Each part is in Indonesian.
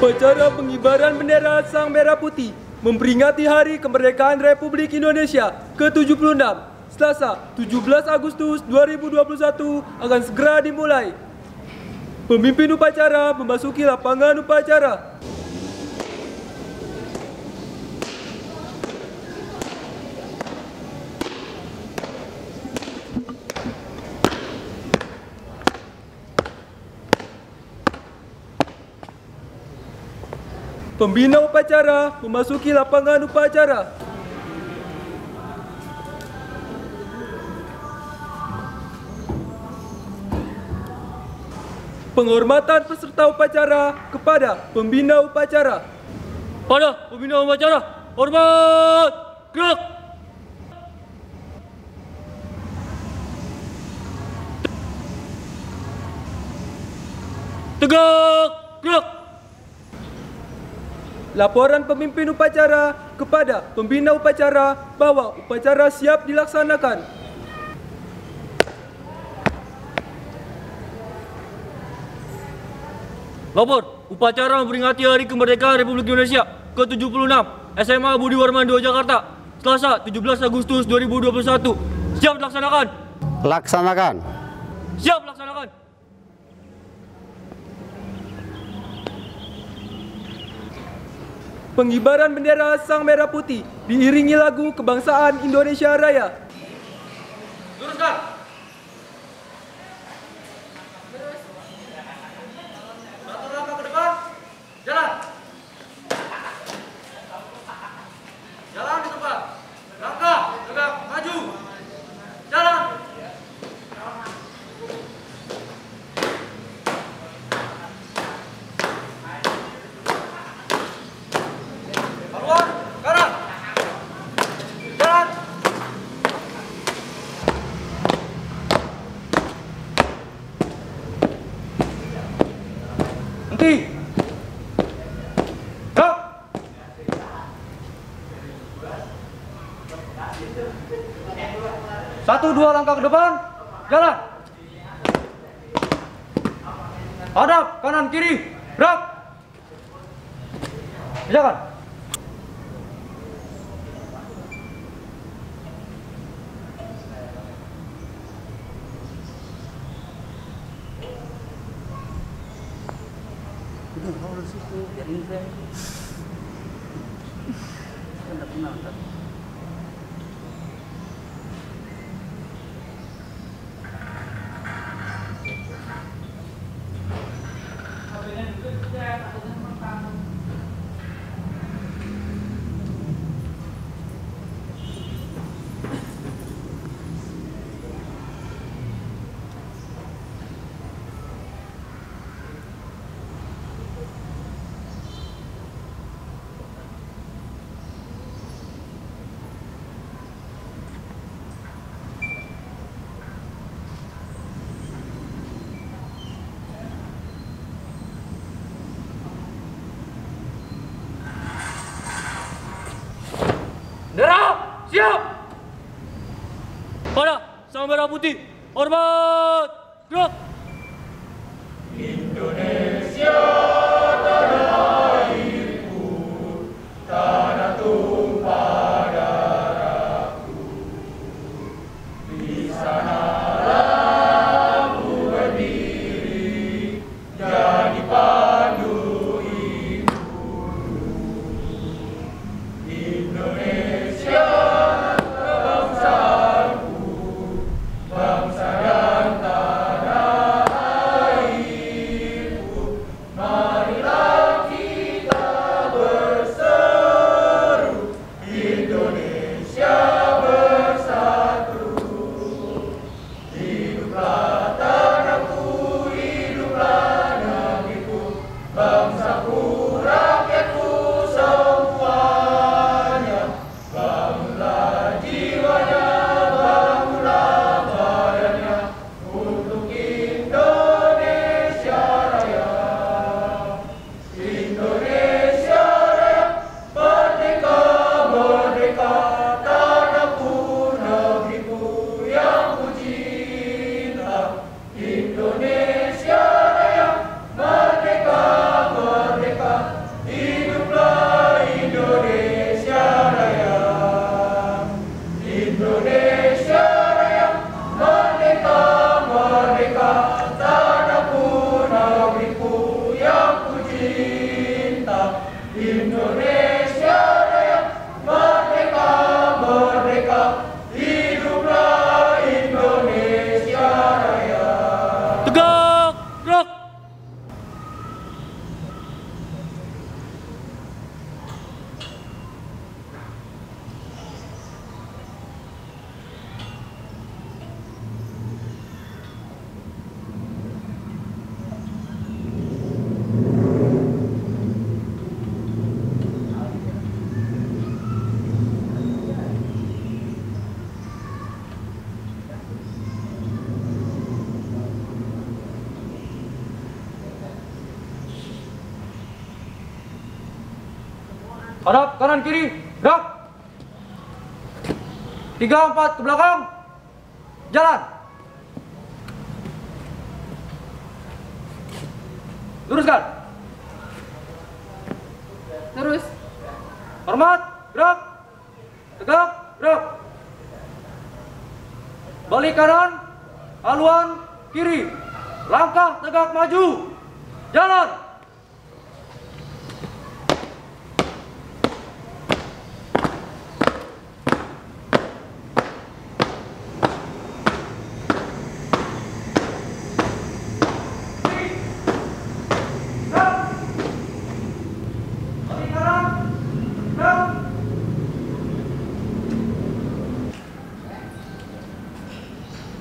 Upacara pengibaran bendera Sang Merah Putih memperingati Hari Kemerdekaan Republik Indonesia ke-76, Selasa 17 Agustus 2021 akan segera dimulai. Pemimpin upacara memasuki lapangan upacara. Pembina upacara memasuki lapangan upacara. Penghormatan peserta upacara kepada pembina upacara. Pada pembina upacara, hormat, gerak. Tegak, gerak. Laporan pemimpin upacara kepada pembina upacara bahwa upacara siap dilaksanakan. Lapor, upacara memperingati Hari Kemerdekaan Republik Indonesia ke-76 SMA Budi Warman 2 Jakarta, Selasa 17 Agustus 2021. Siap dilaksanakan. Laksanakan. Siap dilaksanakan. Pengibaran bendera Sang Merah Putih diiringi lagu kebangsaan Indonesia Raya. Luruskan. Satu langkah ke depan. Jalan. Jalan di tempat. Langkah, tegak, maju. Jalan. Haluan, kanan. Jalan. Henti. Gerak. Satu dua langkah ke depan. Jalan. Hadap kanan kiri. Gerak. Jalan. Bendera, siap. Pada Sang Merah Putih, hormat, gerak. Indonesia tanah airku, tanah tumpah darahku. Di sanalah aku berdiri, jadi pandu ibu. Indonesia kebangsaanku, bangsa dan tanah airku. Marilah kita berseru, Indonesia bersatu. Hadap kanan kiri, gerak. 3, 4 ke belakang. Jalan. Luruskan. Terus. Hormat, gerak. Tegak, gerak. Balik kanan, haluan kiri. Langkah tegak maju. Jalan.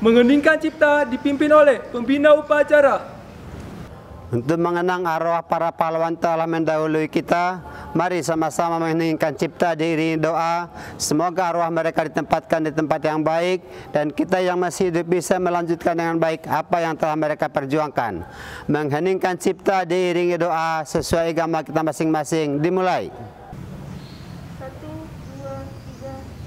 Mengeningkan cipta dipimpin oleh pembina upacara. Untuk mengenang arwah para pahlawan telah mendahului kita, mari sama-sama mengeningkan cipta diiringi doa. Semoga arwah mereka ditempatkan di tempat yang baik dan kita yang masih hidup bisa melanjutkan dengan baik apa yang telah mereka perjuangkan. Mengheningkan cipta diiringi doa sesuai agama kita masing-masing. Dimulai. 1, 2, 3.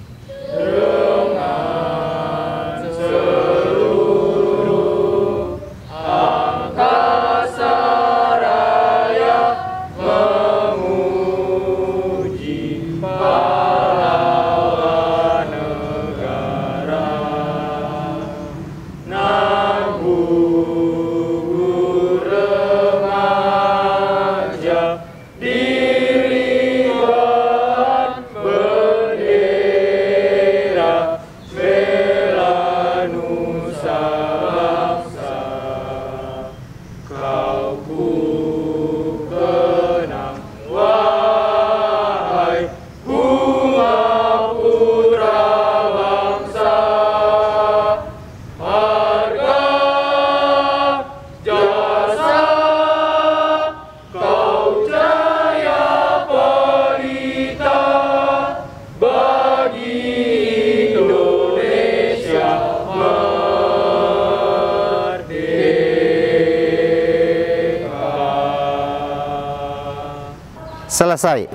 Selesai.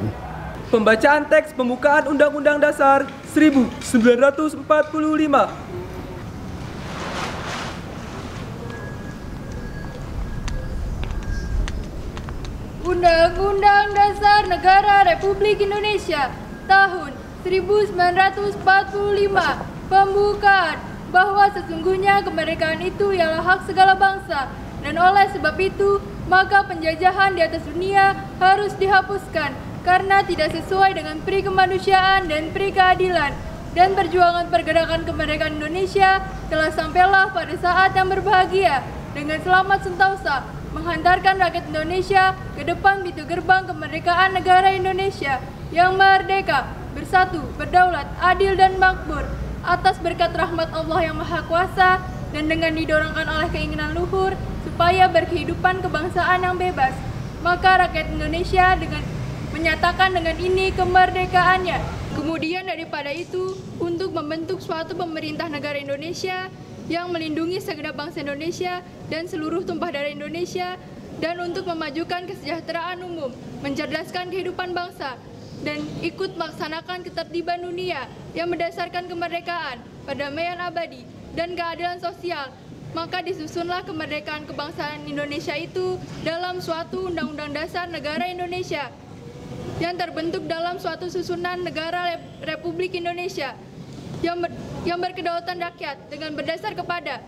Pembacaan teks pembukaan Undang-Undang Dasar 1945. Undang-Undang Dasar Negara Republik Indonesia tahun 1945. Pembukaan bahwa sesungguhnya kemerdekaan itu ialah hak segala bangsa, dan oleh sebab itu maka penjajahan di atas dunia harus dihapuskan karena tidak sesuai dengan peri kemanusiaan dan peri keadilan. Dan perjuangan pergerakan kemerdekaan Indonesia telah sampailah pada saat yang berbahagia dengan selamat sentosa menghantarkan rakyat Indonesia ke depan pintu gerbang kemerdekaan negara Indonesia yang merdeka, bersatu, berdaulat, adil dan makmur atas berkat rahmat Allah yang Maha Kuasa dan dengan didorongkan oleh keinginan luhur supaya berkehidupan kebangsaan yang bebas. Maka rakyat Indonesia menyatakan dengan ini kemerdekaannya. Kemudian daripada itu, untuk membentuk suatu pemerintah negara Indonesia yang melindungi segenap bangsa Indonesia dan seluruh tumpah darah Indonesia, dan untuk memajukan kesejahteraan umum, mencerdaskan kehidupan bangsa, dan ikut melaksanakan ketertiban dunia yang berdasarkan kemerdekaan, perdamaian abadi, dan keadilan sosial. Maka disusunlah kemerdekaan kebangsaan Indonesia itu dalam suatu Undang-Undang Dasar Negara Indonesia yang terbentuk dalam suatu susunan negara Republik Indonesia yang berkedaulatan rakyat dengan berdasar kepada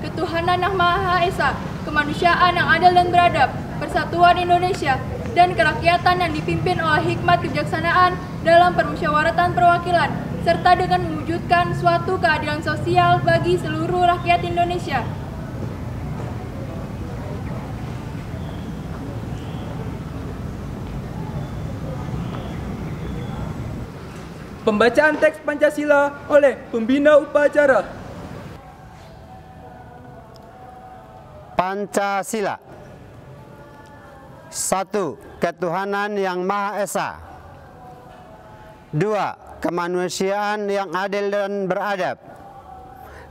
ketuhanan yang Maha Esa, kemanusiaan yang adil dan beradab, persatuan Indonesia, dan kerakyatan yang dipimpin oleh hikmat kebijaksanaan dalam permusyawaratan perwakilan, serta dengan mewujudkan suatu keadilan sosial bagi seluruh rakyat Indonesia. Pembacaan teks Pancasila oleh pembina upacara. Pancasila. 1. Ketuhanan yang Maha Esa. 2. Kemanusiaan yang adil dan beradab.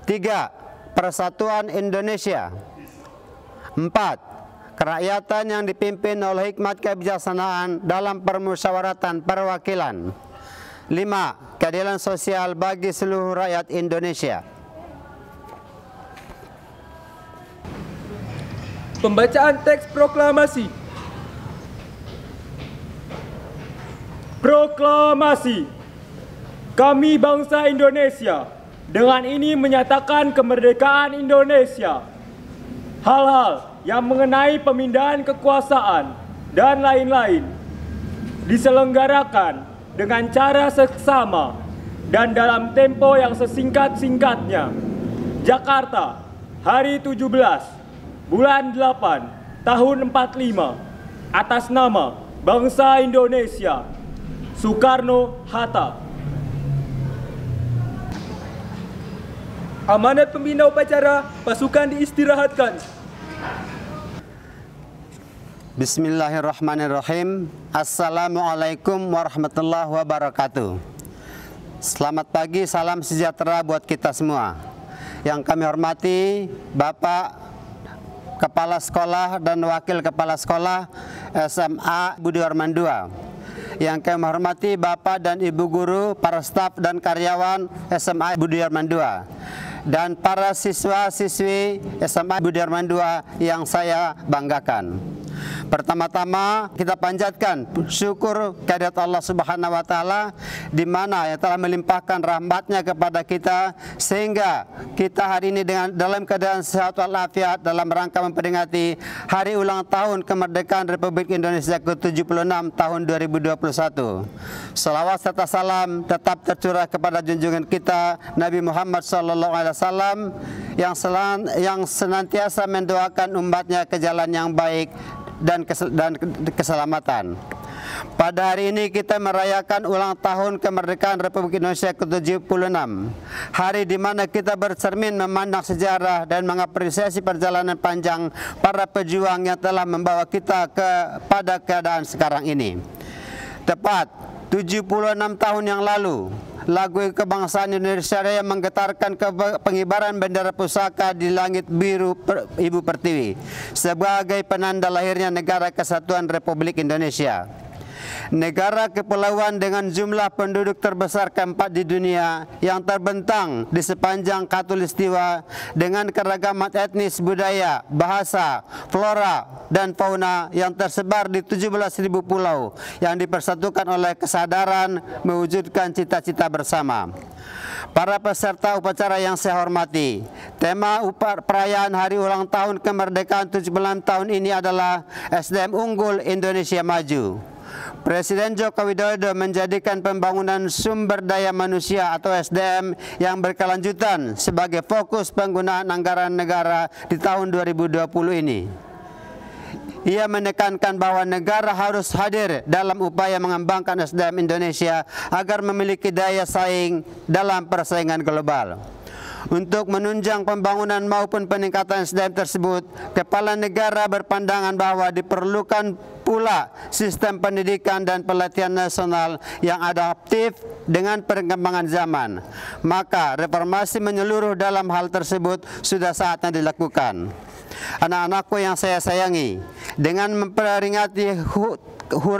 3. Persatuan Indonesia. 4. kerakyatan yang dipimpin oleh hikmat kebijaksanaan dalam permusyawaratan perwakilan. 5. Keadilan sosial bagi seluruh rakyat Indonesia. Pembacaan teks proklamasi. Proklamasi. Kami bangsa Indonesia dengan ini menyatakan kemerdekaan Indonesia. Hal-hal yang mengenai pemindahan kekuasaan dan lain-lain diselenggarakan dengan cara seksama dan dalam tempo yang sesingkat-singkatnya. Jakarta, hari 17, bulan 8, tahun 45, atas nama bangsa Indonesia. Soekarno-Hatta. Amanat pembina upacara, pasukan diistirahatkan. Bismillahirrahmanirrahim. Assalamualaikum warahmatullahi wabarakatuh. Selamat pagi, salam sejahtera buat kita semua. Yang kami hormati Bapak Kepala Sekolah dan Wakil Kepala Sekolah SMA Budi Warman II. Yang kami hormati Bapak dan Ibu Guru, para staf dan karyawan SMA Budi Warman II. Dan para siswa-siswi SMA Budi Warman II yang saya banggakan. Pertama-tama kita panjatkan syukur kehadirat Allah Subhanahu wa Ta'ala, di mana yang telah melimpahkan rahmatnya kepada kita sehingga kita hari ini dalam keadaan sehat walafiat dalam rangka memperingati hari ulang tahun kemerdekaan Republik Indonesia ke-76 tahun 2021. Salawat serta salam tetap tercurah kepada junjungan kita Nabi Muhammad SAW yang senantiasa mendoakan umatnya ke jalan yang baik dan keselamatan. Pada hari ini kita merayakan ulang tahun kemerdekaan Republik Indonesia ke-76. Hari di mana kita bercermin memandang sejarah dan mengapresiasi perjalanan panjang para pejuang yang telah membawa kita kepada keadaan sekarang ini. Tepat 76 tahun yang lalu, lagu kebangsaan Indonesia Raya menggetarkan pengibaran bendera pusaka di langit biru Ibu Pertiwi sebagai penanda lahirnya negara kesatuan Republik Indonesia. Negara kepulauan dengan jumlah penduduk terbesar keempat di dunia yang terbentang di sepanjang Khatulistiwa dengan keragaman etnis, budaya, bahasa, flora, dan fauna yang tersebar di 17.000 pulau yang dipersatukan oleh kesadaran mewujudkan cita-cita bersama. Para peserta upacara yang saya hormati, tema perayaan hari ulang tahun kemerdekaan 76 tahun ini adalah SDM Unggul Indonesia Maju. Presiden Joko Widodo menjadikan pembangunan sumber daya manusia atau SDM yang berkelanjutan sebagai fokus penggunaan anggaran negara di tahun 2020 ini. Ia menekankan bahwa negara harus hadir dalam upaya mengembangkan SDM Indonesia agar memiliki daya saing dalam persaingan global. Untuk menunjang pembangunan maupun peningkatan SDM tersebut, Kepala Negara berpandangan bahwa diperlukan pula sistem pendidikan dan pelatihan nasional yang adaptif dengan perkembangan zaman. Maka reformasi menyeluruh dalam hal tersebut sudah saatnya dilakukan. Anak-anakku yang saya sayangi, dengan memperingati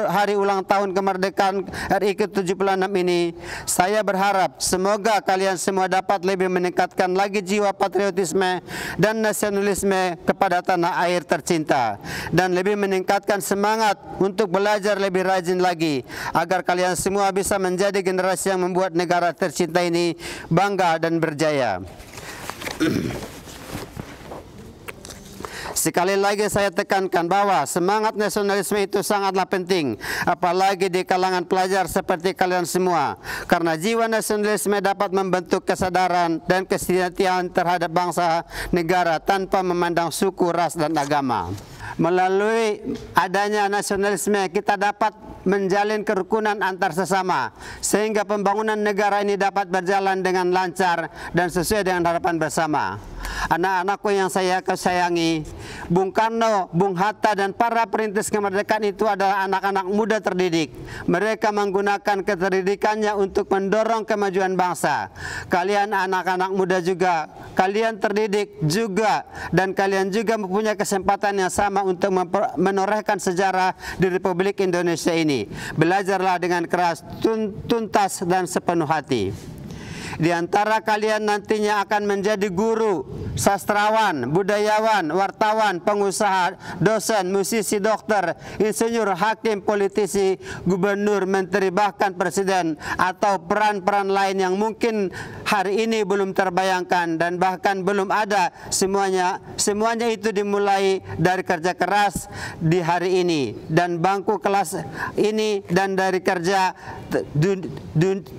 hari ulang tahun kemerdekaan RI ke-76 ini, saya berharap semoga kalian semua dapat lebih meningkatkan lagi jiwa patriotisme dan nasionalisme kepada tanah air tercinta, dan lebih meningkatkan semangat untuk belajar lebih rajin lagi agar kalian semua bisa menjadi generasi yang membuat negara tercinta ini bangga dan berjaya. Sekali lagi saya tekankan bahwa semangat nasionalisme itu sangatlah penting, apalagi di kalangan pelajar seperti kalian semua, karena jiwa nasionalisme dapat membentuk kesadaran dan kesetiaan terhadap bangsa negara tanpa memandang suku, ras, dan agama. Melalui adanya nasionalisme kita dapat menjalin kerukunan antar sesama sehingga pembangunan negara ini dapat berjalan dengan lancar dan sesuai dengan harapan bersama. Anak-anakku yang saya sayangi, Bung Karno, Bung Hatta, dan para perintis kemerdekaan itu adalah anak-anak muda terdidik. Mereka menggunakan keterdidikannya untuk mendorong kemajuan bangsa. Kalian anak-anak muda juga, kalian terdidik juga, dan kalian juga mempunyai kesempatan yang sama untuk menorehkan sejarah di Republik Indonesia ini. Belajarlah dengan keras, tuntas, dan sepenuh hati. Di antara kalian nantinya akan menjadi guru, sastrawan, budayawan, wartawan, pengusaha, dosen, musisi, dokter, insinyur, hakim, politisi, gubernur, menteri, bahkan presiden, atau peran-peran lain yang mungkin hari ini belum terbayangkan dan bahkan belum ada. Semuanya itu dimulai dari kerja keras di hari ini dan bangku kelas ini, dan dari kerja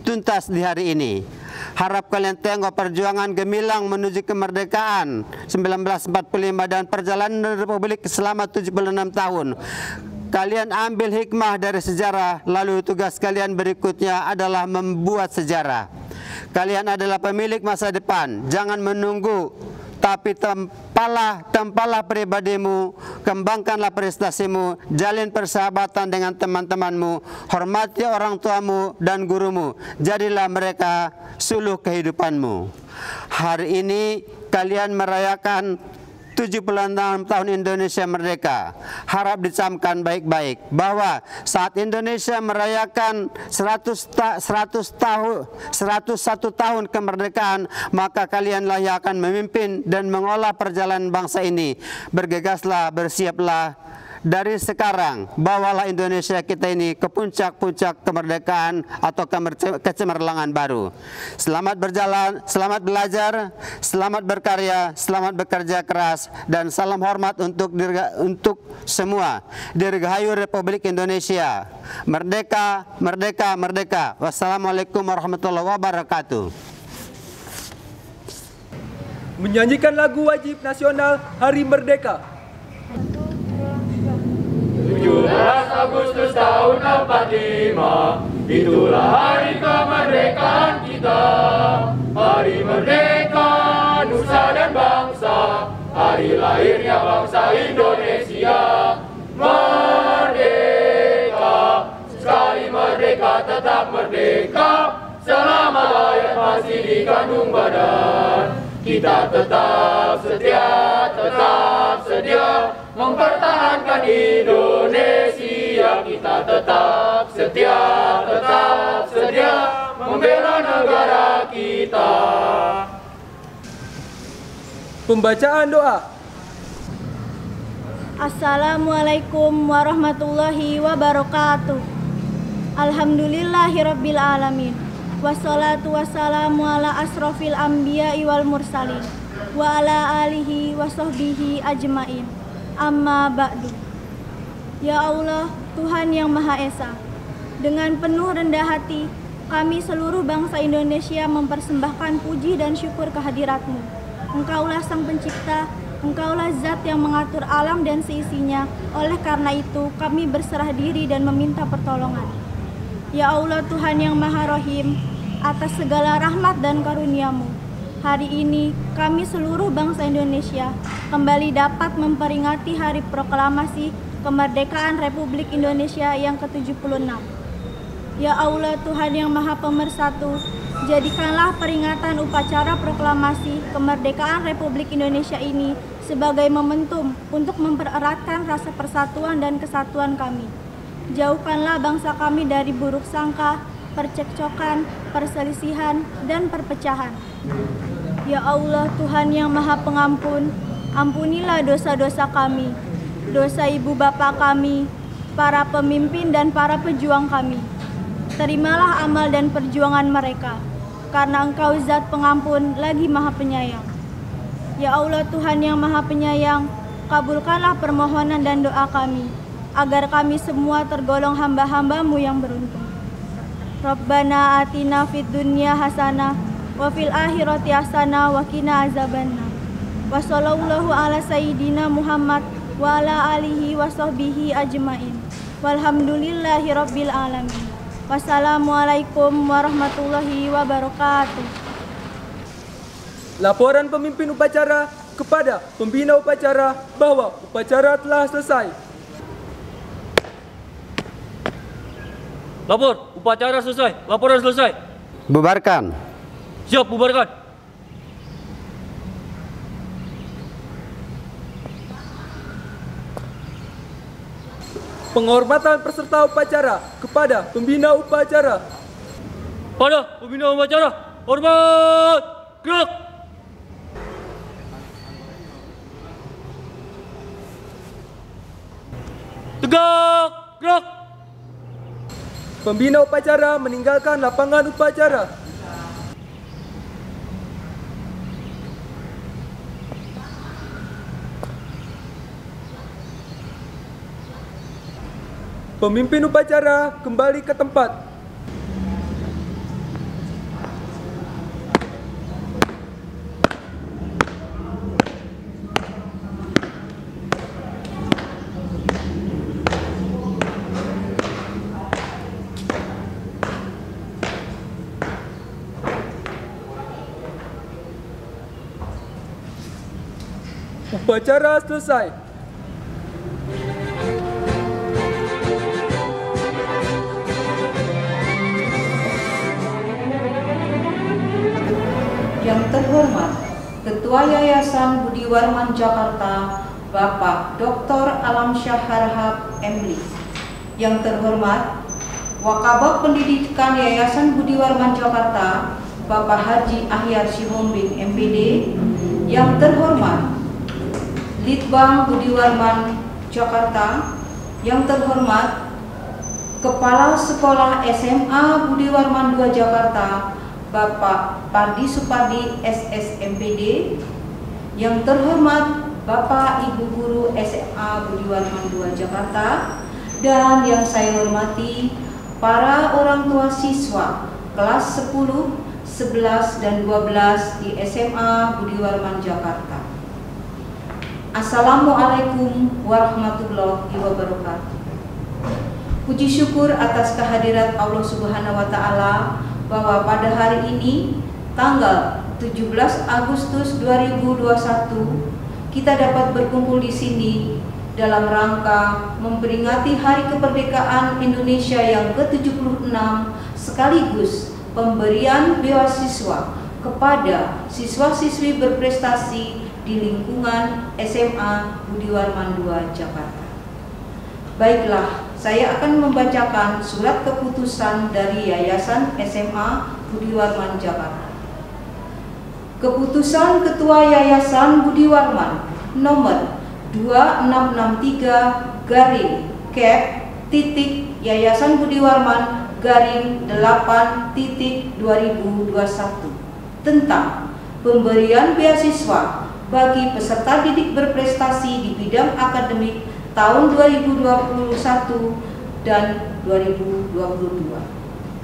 tuntas di hari ini. Harap kalian tengok perjuangan gemilang menuju kemerdekaan 1945 dan perjalanan Republik selama 76 tahun. Kalian ambil hikmah dari sejarah, lalu tugas kalian berikutnya adalah membuat sejarah. Kalian adalah pemilik masa depan. Jangan menunggu, tapi tempalah pribadimu, kembangkanlah prestasimu, jalin persahabatan dengan teman-temanmu, hormati orang tuamu dan gurumu, jadilah mereka suluh kehidupanmu. Hari ini kalian merayakan 76 tahun Indonesia merdeka. Harap dicamkan baik-baik bahwa saat Indonesia merayakan 101 tahun kemerdekaan, maka kalianlah yang akan memimpin dan mengolah perjalanan bangsa ini. Bergegaslah, bersiaplah dari sekarang, bawalah Indonesia kita ini ke puncak-puncak kemerdekaan atau kecemerlangan baru. Selamat berjalan, selamat belajar, selamat berkarya, selamat bekerja keras, dan salam hormat untuk semua. Dirgahayu Republik Indonesia. Merdeka, merdeka, merdeka. Wassalamualaikum warahmatullahi wabarakatuh. Menyanyikan lagu wajib nasional Hari Merdeka. 17 Agustus tahun 45, itulah hari kemerdekaan kita. Hari merdeka, nusa dan bangsa, hari lahirnya bangsa Indonesia. Merdeka, sekali merdeka tetap merdeka, selama rakyat masih dikandung badan. Kita tetap sedia mempertahankan Indonesia. Kita tetap sedia membela negara kita. Pembacaan doa. Assalamualaikum warahmatullahi wabarakatuh. Alhamdulillahirabbil alamin. Wassalatu wassalamu ala asrofil anbiya'i wal mursalin wa ala alihi wa sahbihi ajmain. Amma ba'du. Ya Allah, Tuhan yang Maha Esa, dengan penuh rendah hati kami seluruh bangsa Indonesia mempersembahkan puji dan syukur kehadirat-Mu. Engkaulah Sang Pencipta, Engkaulah Zat yang mengatur alam dan seisinya. Oleh karena itu kami berserah diri dan meminta pertolongan. Ya Allah, Tuhan yang Maha Rohim, atas segala rahmat dan karunia-Mu, hari ini kami seluruh bangsa Indonesia kembali dapat memperingati Hari Proklamasi Kemerdekaan Republik Indonesia yang ke-76. Ya Allah, Tuhan yang Maha Pemersatu, jadikanlah peringatan upacara proklamasi kemerdekaan Republik Indonesia ini sebagai momentum untuk mempereratkan rasa persatuan dan kesatuan kami. Jauhkanlah bangsa kami dari buruk sangka, percekcokan, perselisihan, dan perpecahan. Ya Allah, Tuhan yang Maha Pengampun, ampunilah dosa-dosa kami, dosa ibu bapa kami, para pemimpin dan para pejuang kami. Terimalah amal dan perjuangan mereka, karena Engkau Zat Pengampun lagi Maha Penyayang. Ya Allah, Tuhan yang Maha Penyayang, kabulkanlah permohonan dan doa kami, agar kami semua tergolong hamba-hamba-Mu yang beruntung. Rabbana atina fid dunya hasanah wa fil akhirati hasanah wa qina azabannar. Wa sallallahu ala sayyidina Muhammad wa ala alihi wa sahbihi ajmain. Walhamdulillahi rabbil alamin. Wassalamualaikum warahmatullahi wabarakatuh. Laporan pemimpin upacara kepada pembina upacara bahwa upacara telah selesai. Lapor, upacara selesai. Laporan selesai. Bubarkan. Siap, bubarkan. Penghormatan peserta upacara kepada pembina upacara. Pada pembina upacara, hormat, gerak. Tegak, gerak. Pembina upacara meninggalkan lapangan upacara. Pemimpin upacara kembali ke tempat. Upacara selesai. Yang terhormat Ketua Yayasan Budi Warman Jakarta, Bapak Dr. Alamsyah Harahap MLI. Yang terhormat Wakabag Pendidikan Yayasan Budi Warman Jakarta, Bapak Haji Ahyar Sihombing MPD. Yang terhormat Litbang Budi Warman Jakarta. Yang terhormat Kepala Sekolah SMA Budi Warman II Jakarta, Bapak Pardi Supardi SSMPD. Yang terhormat Bapak Ibu Guru SMA Budi Warman II Jakarta. Dan yang saya hormati para orang tua siswa kelas 10, 11, dan 12 di SMA Budi Warman Jakarta. Assalamualaikum warahmatullahi wabarakatuh. Puji syukur atas kehadirat Allah Subhanahu wa Ta'ala bahwa pada hari ini tanggal 17 Agustus 2021 kita dapat berkumpul di sini dalam rangka memperingati Hari Kemerdekaan Indonesia yang ke-76 sekaligus pemberian beasiswa kepada siswa-siswi berprestasi di lingkungan SMA Budi Warman II Jakarta. Baiklah, saya akan membacakan surat keputusan dari Yayasan SMA Budi Warman Jakarta. Keputusan Ketua Yayasan Budi Warman nomor 2663 garing Cap titik Yayasan Budi Warman garing 8 titik 2021 tentang pemberian beasiswa bagi peserta didik berprestasi di bidang akademik tahun 2021 dan 2022.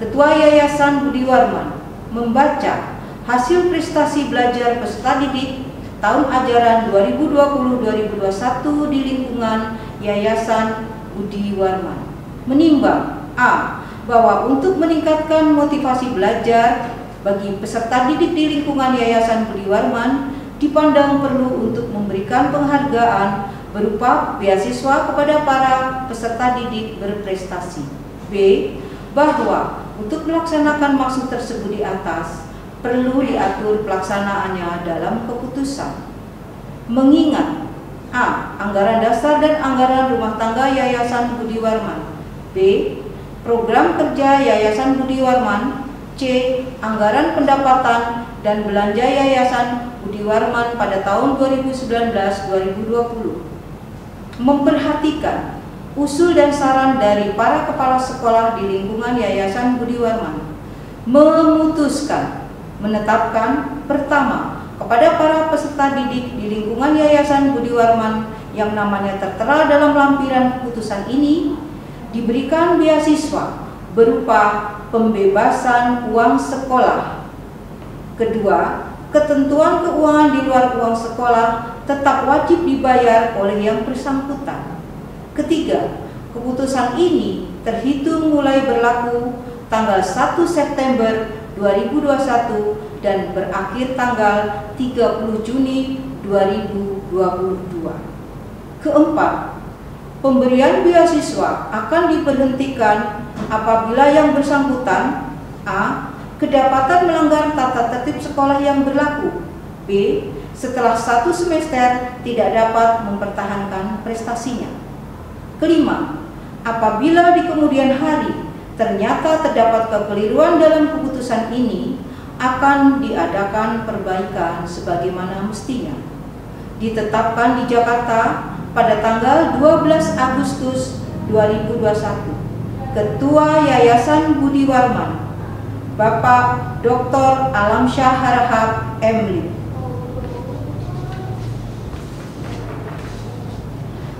Ketua Yayasan Budi Warman membaca hasil prestasi belajar peserta didik tahun ajaran 2020-2021 di lingkungan Yayasan Budi Warman. Menimbang A. Bahwa untuk meningkatkan motivasi belajar bagi peserta didik di lingkungan Yayasan Budi Warman dipandang perlu untuk memberikan penghargaan berupa beasiswa kepada para peserta didik berprestasi. B. Bahwa untuk melaksanakan maksud tersebut di atas perlu diatur pelaksanaannya dalam keputusan. Mengingat A. Anggaran dasar dan anggaran rumah tangga Yayasan Budi Warman. B. Program kerja Yayasan Budi Warman. C. Anggaran pendapatan dan belanja Yayasan Budi Warman pada tahun 2019-2020. Memperhatikan usul dan saran dari para kepala sekolah di lingkungan Yayasan Budi Warman. Memutuskan menetapkan pertama kepada para peserta didik di lingkungan Yayasan Budi Warman yang namanya tertera dalam lampiran keputusan ini diberikan beasiswa berupa pembebasan uang sekolah. Kedua, ketentuan keuangan di luar uang sekolah tetap wajib dibayar oleh yang bersangkutan. Ketiga, keputusan ini terhitung mulai berlaku tanggal 1 September 2021 dan berakhir tanggal 30 Juni 2022. Keempat, pemberian beasiswa akan diberhentikan apabila yang bersangkutan A. kedapatan melanggar tata tertib sekolah yang berlaku, B. setelah 1 semester tidak dapat mempertahankan prestasinya. Kelima, apabila di kemudian hari ternyata terdapat kekeliruan dalam keputusan ini, akan diadakan perbaikan sebagaimana mestinya. Ditetapkan di Jakarta pada tanggal 12 Agustus 2021. Ketua Yayasan Budi Warman, Bapak Dr. Alamsyah Harahap M.Lim.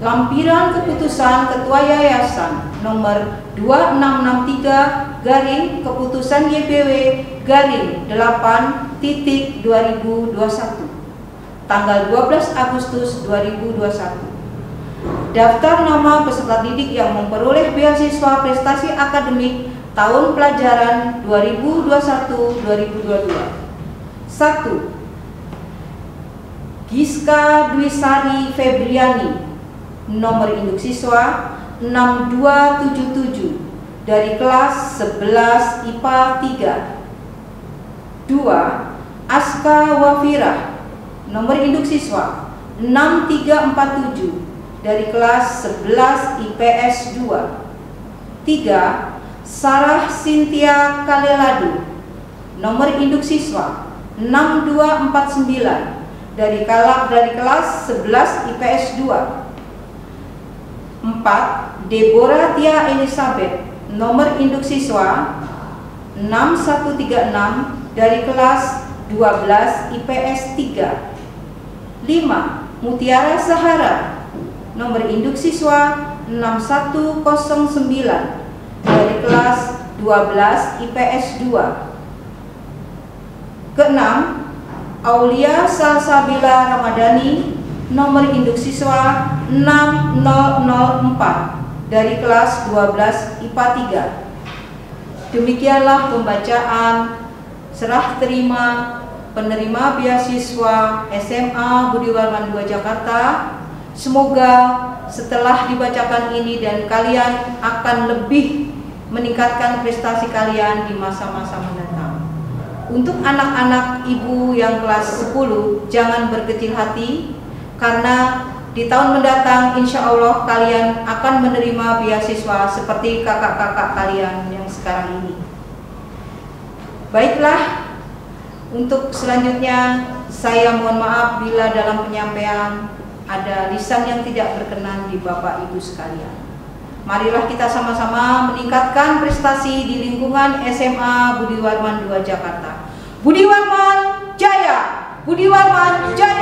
Lampiran keputusan Ketua Yayasan nomor 2663 garing keputusan YPW garing 8.2021 tanggal 12 Agustus 2021. Daftar nama peserta didik yang memperoleh beasiswa prestasi akademik tahun pelajaran 2021-2022. 1. Giska Dwisari Febriani, nomor induk siswa 6277 dari kelas 11 IPA 3. 2. Aska Wafirah, nomor induk siswa 6347 dari kelas 11 IPS 2. 3. Sarah Cynthia Kaleladu, nomor induk siswa 6249 dari kelas 11 IPS 2. 4. Deborah Tia Elizabeth, nomor induk siswa 6136 dari kelas 12 IPS 3. 5. Mutiara Sahara, nomor induk siswa 6109 dari kelas 12 IPS 2. Keenam, Aulia Salsabila Ramadhani, nomor induk siswa 6004 dari kelas 12 IPA 3. Demikianlah pembacaan serah terima penerima beasiswa SMA Budi Warman II Jakarta. Semoga setelah dibacakan ini dan kalian akan lebih meningkatkan prestasi kalian di masa-masa mendatang. Untuk anak-anak ibu yang kelas 10, jangan berkecil hati, karena di tahun mendatang insya Allah kalian akan menerima beasiswa seperti kakak-kakak kalian yang sekarang ini. Baiklah, untuk selanjutnya saya mohon maaf bila dalam penyampaian ada lisan yang tidak berkenan di Bapak Ibu sekalian. Marilah kita sama-sama meningkatkan prestasi di lingkungan SMA Budi Warman II Jakarta. Budi Warman Jaya! Budi Warman Jaya!